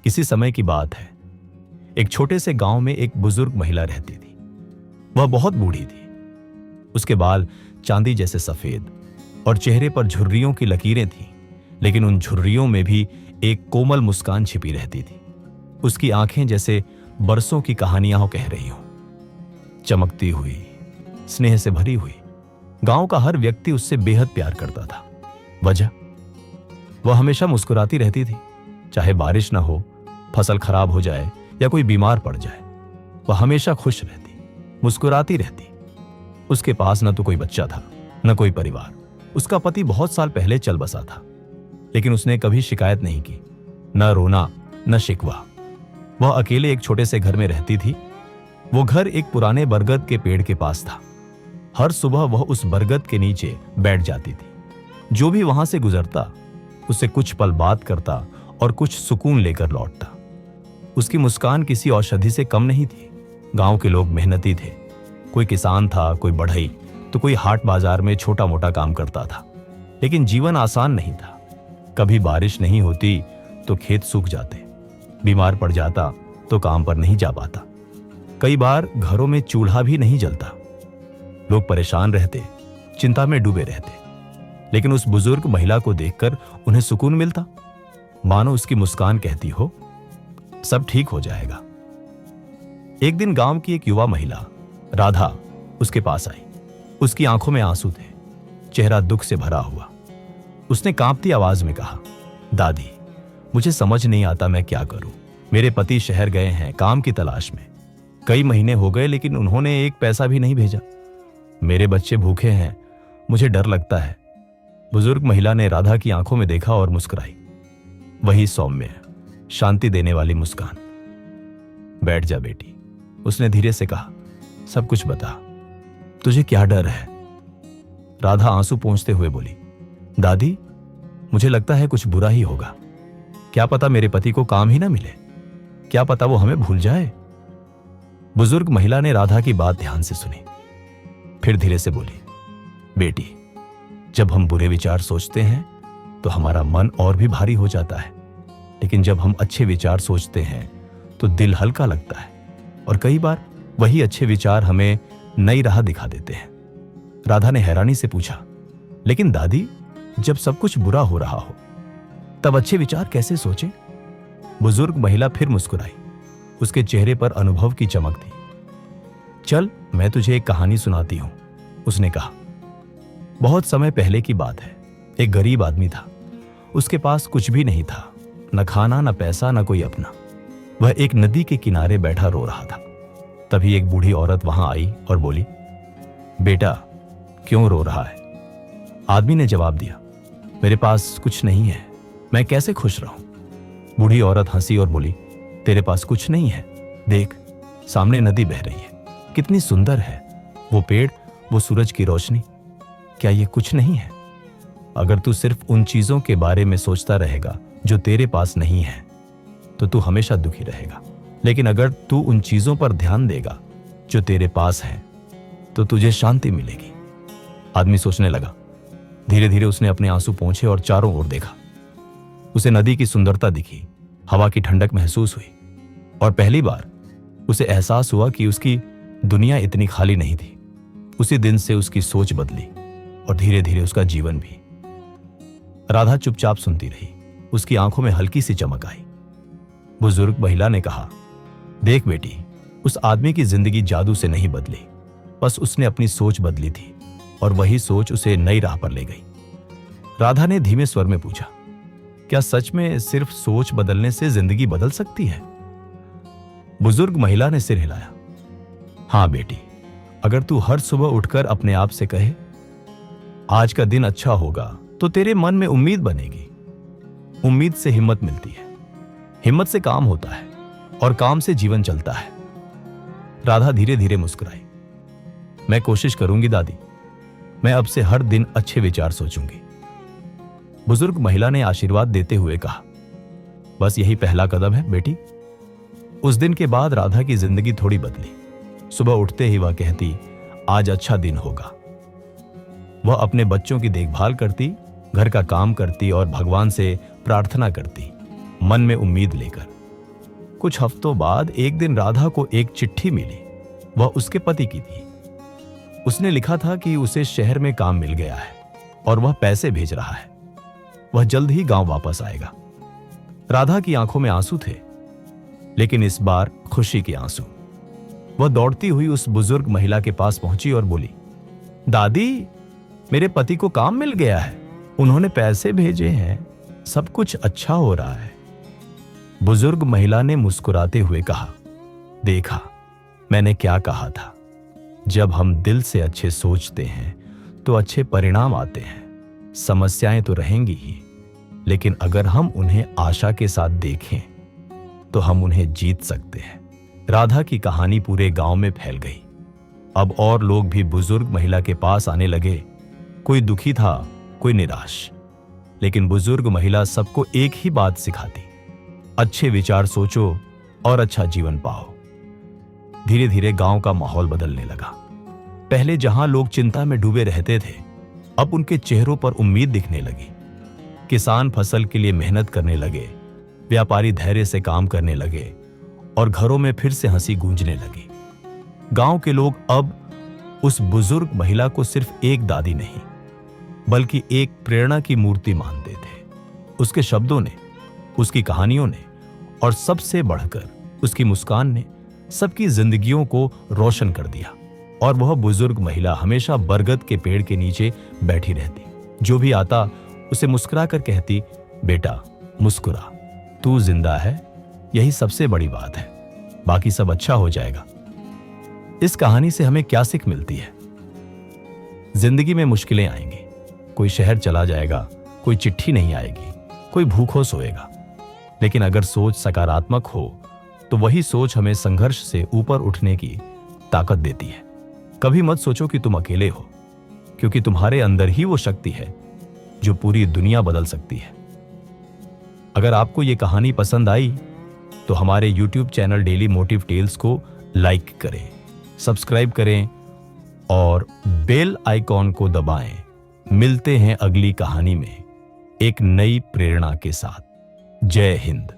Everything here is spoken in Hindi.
किसी समय की बात है। एक छोटे से गांव में एक बुजुर्ग महिला रहती थी। वह बहुत बूढ़ी थी। उसके बाल चांदी जैसे सफेद और चेहरे पर झुर्रियों की लकीरें थीं, लेकिन उन झुर्रियों में भी एक कोमल मुस्कान छिपी रहती थी। उसकी आंखें जैसे बरसों की कहानियां कह रही हों, चमकती हुई, स्नेह से भरी हुई। गांव का हर व्यक्ति उससे बेहद प्यार करता था। वजह, वह हमेशा मुस्कुराती रहती थी। चाहे बारिश ना हो, फसल खराब हो जाए या कोई बीमार पड़ जाए, वह हमेशा खुश रहती, मुस्कुराती रहती। उसके पास न तो कोई बच्चा था, न कोई परिवार। उसका पति बहुत साल पहले चल बसा था, लेकिन उसने कभी शिकायत नहीं की, न रोना न शिकवा। वह अकेले एक छोटे से घर में रहती थी। वो घर एक पुराने बरगद के पेड़ के पास था। हर सुबह वह उस बरगद के नीचे बैठ जाती थी। जो भी वहां से गुजरता उससे कुछ पल बात करता और कुछ सुकून लेकर लौटता। उसकी मुस्कान किसी औषधि से कम नहीं थी। गांव के लोग मेहनती थे। कोई किसान था, कोई बढ़ई, तो कोई हाट बाजार में छोटा मोटा काम करता था। लेकिन जीवन आसान नहीं था। कभी बारिश नहीं होती तो खेत सूख जाते, बीमार पड़ जाता तो काम पर नहीं जा पाता। कई बार घरों में चूल्हा भी नहीं जलता। लोग परेशान रहते, चिंता में डूबे रहते। लेकिन उस बुजुर्ग महिला को देखकर उन्हें सुकून मिलता, मानो उसकी मुस्कान कहती हो, सब ठीक हो जाएगा। एक दिन गांव की एक युवा महिला राधा उसके पास आई। उसकी आंखों में आंसू थे, चेहरा दुख से भरा हुआ। उसने कांपती आवाज में कहा, दादी, मुझे समझ नहीं आता मैं क्या करूं। मेरे पति शहर गए हैं काम की तलाश में। कई महीने हो गए लेकिन उन्होंने एक पैसा भी नहीं भेजा। मेरे बच्चे भूखे हैं, मुझे डर लगता है। बुजुर्ग महिला ने राधा की आंखों में देखा और मुस्कुराई। वही सौम्य, शांति देने वाली मुस्कान। बैठ जा बेटी, उसने धीरे से कहा, सब कुछ बता, तुझे क्या डर है? राधा आंसू पोंछते हुए बोली, दादी, मुझे लगता है कुछ बुरा ही होगा। क्या पता मेरे पति को काम ही ना मिले, क्या पता वो हमें भूल जाए। बुजुर्ग महिला ने राधा की बात ध्यान से सुनी, फिर धीरे से बोली, बेटी, जब हम बुरे विचार सोचते हैं तो हमारा मन और भी भारी हो जाता है, लेकिन जब हम अच्छे विचार सोचते हैं तो दिल हल्का लगता है और कई बार वही अच्छे विचार हमें नई राह दिखा देते हैं। राधा ने हैरानी से पूछा, लेकिन दादी, जब सब कुछ बुरा हो रहा हो तब अच्छे विचार कैसे सोचें? बुजुर्ग महिला फिर मुस्कुराई। उसके चेहरे पर अनुभव की चमक थी। चल, मैं तुझे एक कहानी सुनाती हूं, उसने कहा। बहुत समय पहले की बात है। एक गरीब आदमी था। उसके पास कुछ भी नहीं था, न खाना, न पैसा, न कोई अपना। वह एक नदी के किनारे बैठा रो रहा था। तभी एक बूढ़ी औरत वहां आई और बोली, बेटा, क्यों रो रहा है? आदमी ने जवाब दिया, मेरे पास कुछ नहीं है, मैं कैसे खुश रहूं? बूढ़ी औरत हंसी और बोली, तेरे पास कुछ नहीं है? देख, सामने नदी बह रही है, कितनी सुंदर है। वो पेड़, वो सूरज की रोशनी, क्या ये कुछ नहीं है? अगर तू सिर्फ उन चीजों के बारे में सोचता रहेगा जो तेरे पास नहीं है तो तू हमेशा दुखी रहेगा। लेकिन अगर तू उन चीजों पर ध्यान देगा जो तेरे पास है तो तुझे शांति मिलेगी। आदमी सोचने लगा। धीरे धीरे उसने अपने आंसू पोंछे और चारों ओर देखा। उसे नदी की सुंदरता दिखी, हवा की ठंडक महसूस हुई और पहली बार उसे एहसास हुआ कि उसकी दुनिया इतनी खाली नहीं थी। उसी दिन से उसकी सोच बदली और धीरे धीरे उसका जीवन भी। राधा चुपचाप सुनती रही। उसकी आंखों में हल्की सी चमक आई। बुजुर्ग महिला ने कहा, देख बेटी, उस आदमी की जिंदगी जादू से नहीं बदली, बस उसने अपनी सोच बदली थी और वही सोच उसे नई राह पर ले गई। राधा ने धीमे स्वर में पूछा, क्या सच में सिर्फ सोच बदलने से जिंदगी बदल सकती है? बुजुर्ग महिला ने सिर हिलाया। हां बेटी, अगर तू हर सुबह उठकर अपने आप से कहे, आज का दिन अच्छा होगा, तो तेरे मन में उम्मीद बनेगी। उम्मीद से हिम्मत मिलती है, हिम्मत से काम होता है और काम से जीवन चलता है। राधा धीरे धीरे मुस्कुराई। मैं कोशिश करूंगी दादी, मैं अब से हर दिन अच्छे विचार सोचूंगी। बुजुर्ग महिला ने आशीर्वाद देते हुए कहा, बस यही पहला कदम है बेटी। उस दिन के बाद राधा की जिंदगी थोड़ी बदली। सुबह उठते ही वह कहती, आज अच्छा दिन होगा। वह अपने बच्चों की देखभाल करती, घर का काम करती और भगवान से प्रार्थना करती, मन में उम्मीद लेकर। कुछ हफ्तों बाद एक दिन राधा को एक चिट्ठी मिली। वह उसके पति की थी। उसने लिखा था कि उसे शहर में काम मिल गया है और वह पैसे भेज रहा है। वह जल्द ही गांव वापस आएगा। राधा की आंखों में आंसू थे, लेकिन इस बार खुशी के आंसू। वह दौड़ती हुई उस बुजुर्ग महिला के पास पहुंची और बोली, दादी, मेरे पति को काम मिल गया है, उन्होंने पैसे भेजे हैं, सब कुछ अच्छा हो रहा है। बुजुर्ग महिला ने मुस्कुराते हुए कहा, देखा, मैंने क्या कहा था, जब हम दिल से अच्छे सोचते हैं तो अच्छे परिणाम आते हैं। समस्याएं तो रहेंगी ही, लेकिन अगर हम उन्हें आशा के साथ देखें तो हम उन्हें जीत सकते हैं। राधा की कहानी पूरे गांव में फैल गई। अब और लोग भी बुजुर्ग महिला के पास आने लगे। कोई दुखी था, कोई निराश, लेकिन बुजुर्ग महिला सबको एक ही बात सिखाती, अच्छे विचार सोचो और अच्छा जीवन पाओ। धीरे धीरे गांव का माहौल बदलने लगा। पहले जहां लोग चिंता में डूबे रहते थे, अब उनके चेहरों पर उम्मीद दिखने लगी। किसान फसल के लिए मेहनत करने लगे, व्यापारी धैर्य से काम करने लगे और घरों में फिर से हंसी गूंजने लगी। गांव के लोग अब उस बुजुर्ग महिला को सिर्फ एक दादी नहीं, बल्कि एक प्रेरणा की मूर्ति मानते थे। उसके शब्दों ने, उसकी कहानियों ने और सबसे बढ़कर उसकी मुस्कान ने सबकी जिंदगियों को रोशन कर दिया। और वह बुजुर्ग महिला हमेशा बरगद के पेड़ के नीचे बैठी रहती। जो भी आता उसे मुस्कुरा कर कहती, बेटा मुस्कुरा, तू जिंदा है, यही सबसे बड़ी बात है, बाकी सब अच्छा हो जाएगा। इस कहानी से हमें क्या सीख मिलती है? जिंदगी में मुश्किलें आएंगी, कोई शहर चला जाएगा, कोई चिट्ठी नहीं आएगी, कोई भूखों सोएगा, लेकिन अगर सोच सकारात्मक हो तो वही सोच हमें संघर्ष से ऊपर उठने की ताकत देती है। कभी मत सोचो कि तुम अकेले हो, क्योंकि तुम्हारे अंदर ही वो शक्ति है जो पूरी दुनिया बदल सकती है। अगर आपको ये कहानी पसंद आई तो हमारे YouTube channel daily motive tales को लाइक करें, सब्सक्राइब करें और बेल आइकॉन को दबाएं। मिलते हैं अगली कहानी में एक नई प्रेरणा के साथ। जय हिंद।